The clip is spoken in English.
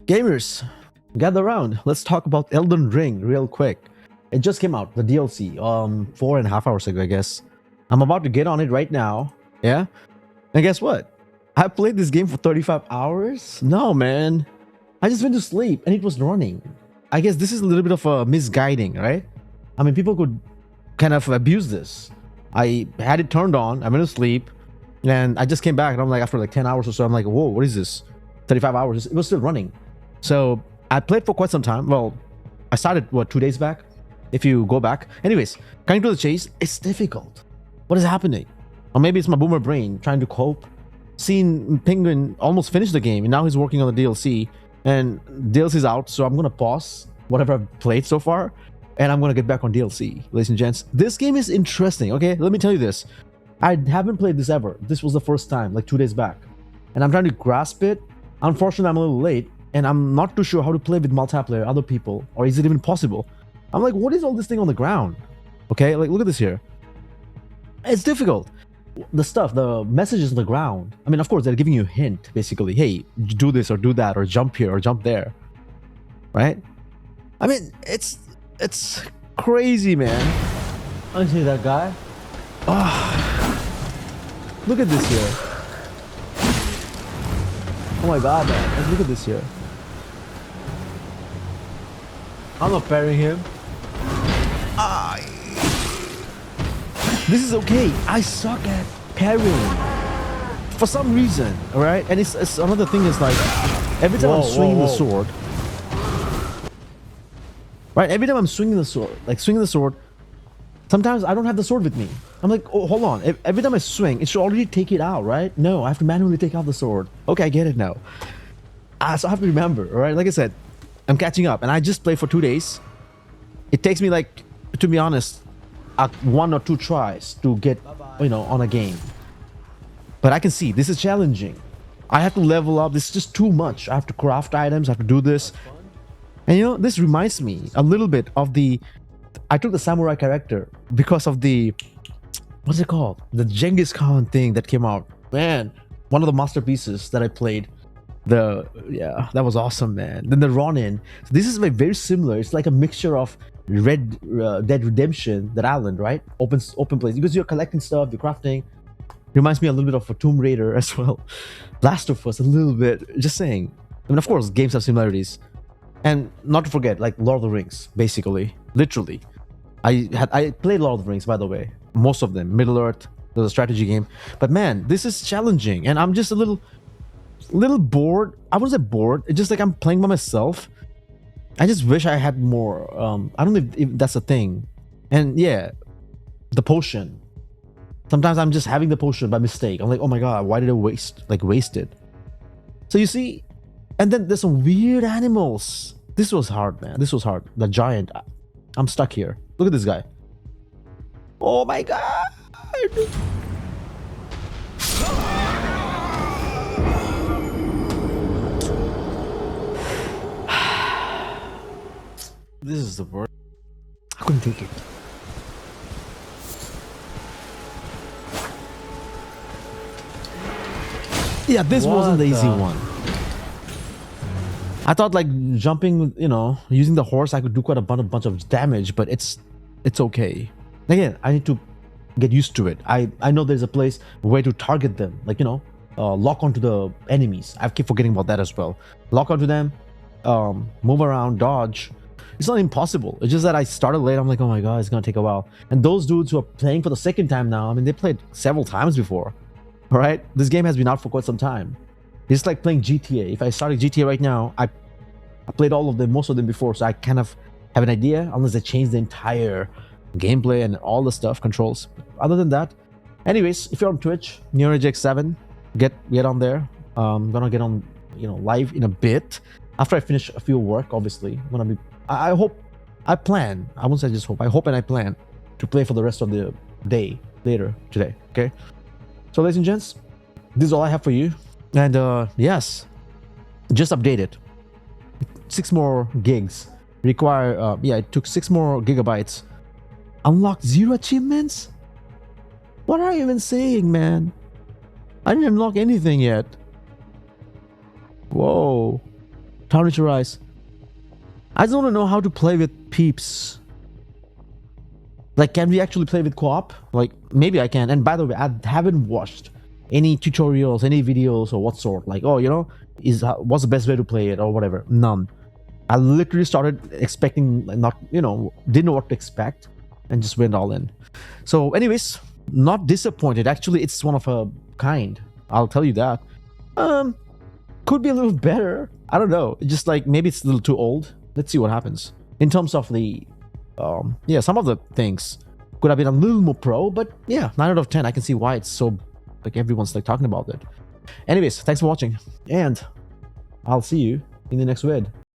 Gamers, gather around. Let's talk about Elden Ring real quick. It just came out, the DLC, 4.5 hours ago, I guess. I'm about to get on it right now. Yeah? And guess what? I played this game for 35 hours? No, man. I just went to sleep and it was running. I guess this is a little bit of a misguiding, right? I mean, people could kind of abuse this. I had it turned on, I went to sleep, and I just came back and I'm like, after like 10 hours or so, I'm like, whoa, what is this? 35 hours. It was still running. So I played for quite some time. Well, I started, 2 days back? If you go back. Anyways, coming to the chase, it's difficult. What is happening? Or maybe it's my boomer brain trying to cope. Seeing Penguin almost finish the game, and now he's working on the DLC. And DLC's out, so I'm going to pause whatever I've played so far. And I'm going to get back on DLC, ladies and gents. This game is interesting, okay? Let me tell you this. I haven't played this ever. This was the first time, like 2 days back. And I'm trying to grasp it. Unfortunately, I'm a little late. And I'm not too sure how to play with multiplayer, other people. Or is it even possible? I'm like, what is all this thing on the ground? Okay, like, look at this here. It's difficult. The stuff, the messages on the ground. I mean, of course, they're giving you a hint, basically. Hey, do this or do that, or jump here or jump there. Right? I mean, it's crazy, man. I see that guy. Oh, look at this here. Oh my god, man. Look at this here. I'm not parrying him. This is okay. I suck at parrying for some reason, all right? And it's another thing is like every time I'm swinging the sword, right? Every time I'm swinging the sword, sometimes I don't have the sword with me. I'm like, oh, hold on. Every time I swing, it should already take it out, right? No, I have to manually take out the sword. Okay, I get it now. So I have to remember, all right? Like I said, I'm catching up, and I just played for 2 days. It takes me, like, to be honest, 1 or 2 tries to get, on a game. But I can see this is challenging. I have to level up. This is just too much. I have to craft items. I have to do this. And this reminds me a little bit of I took the samurai character because of what's it called? The Genghis Khan thing that came out. Man, one of the masterpieces that I played. That was awesome, man. Then the Ronin. So this is like very similar. It's like a mixture of Red Dead Redemption, that island, right? Open place, because you're collecting stuff, you're crafting. Reminds me a little bit of a Tomb Raider as well. Last of Us, a little bit. Just saying. I mean, of course, games have similarities, and not to forget, like Lord of the Rings, basically, literally. I played Lord of the Rings, by the way, most of them. Middle Earth, the strategy game. But man, this is challenging, and I'm just a little bored. I wouldn't say bored. It's just like I'm playing by myself. I just wish I had more. I don't know if that's a thing. And yeah, the potion. Sometimes I'm just having the potion by mistake. I'm like, oh my god, why did I waste it? So you see, and then there's some weird animals. This was hard, man. This was hard. The giant. I'm stuck here. Look at this guy. Oh my god. This is the worst. I couldn't take it. Yeah, this wasn't the easy one. I thought like jumping, using the horse, I could do quite a bunch of damage, but it's okay. Again, I need to get used to it. I know there's a place where to target them, like lock onto the enemies. I keep forgetting about that as well. Lock onto them, move around, dodge. It's not impossible. It's just that I started late. I'm like, oh my god, it's gonna take a while. And those dudes who are playing for the second time now, I mean, they played several times before. All right, this game has been out for quite some time. It's like playing GTA. If I started GTA right now, I played most of them before, so I kind of have an idea. Unless they change the entire gameplay and all the stuff, controls. Other than that, anyways, if you're on Twitch, NeoReject7, get on there. I'm gonna get on, live in a bit after I finish a few work. Obviously, I'm gonna be. I hope, I plan, I won't say just hope, I hope and I plan to play for the rest of the day later today, okay? So ladies and gents, this is all I have for you. And yes, just updated. 6 more gigs. It took 6 more gigabytes. Unlocked 0 achievements? What are you even saying, man? I didn't unlock anything yet. Whoa. Tarnish your eyes. I just want to know how to play with peeps. Like, can we actually play with co-op? Like, maybe I can. And by the way, I haven't watched any tutorials, any videos or what sort. Like, oh, you know, what's the best way to play it or whatever. None. I literally started expecting, not, you know, didn't know what to expect and just went all in. So anyways, not disappointed. Actually, it's one of a kind. I'll tell you that. Could be a little better. I don't know. Just like maybe it's a little too old. Let's see what happens. In terms of the, yeah, some of the things could have been a little more pro, but yeah, 9 out of 10. I can see why it's so, like everyone's like talking about it. Anyways, thanks for watching, and I'll see you in the next vid.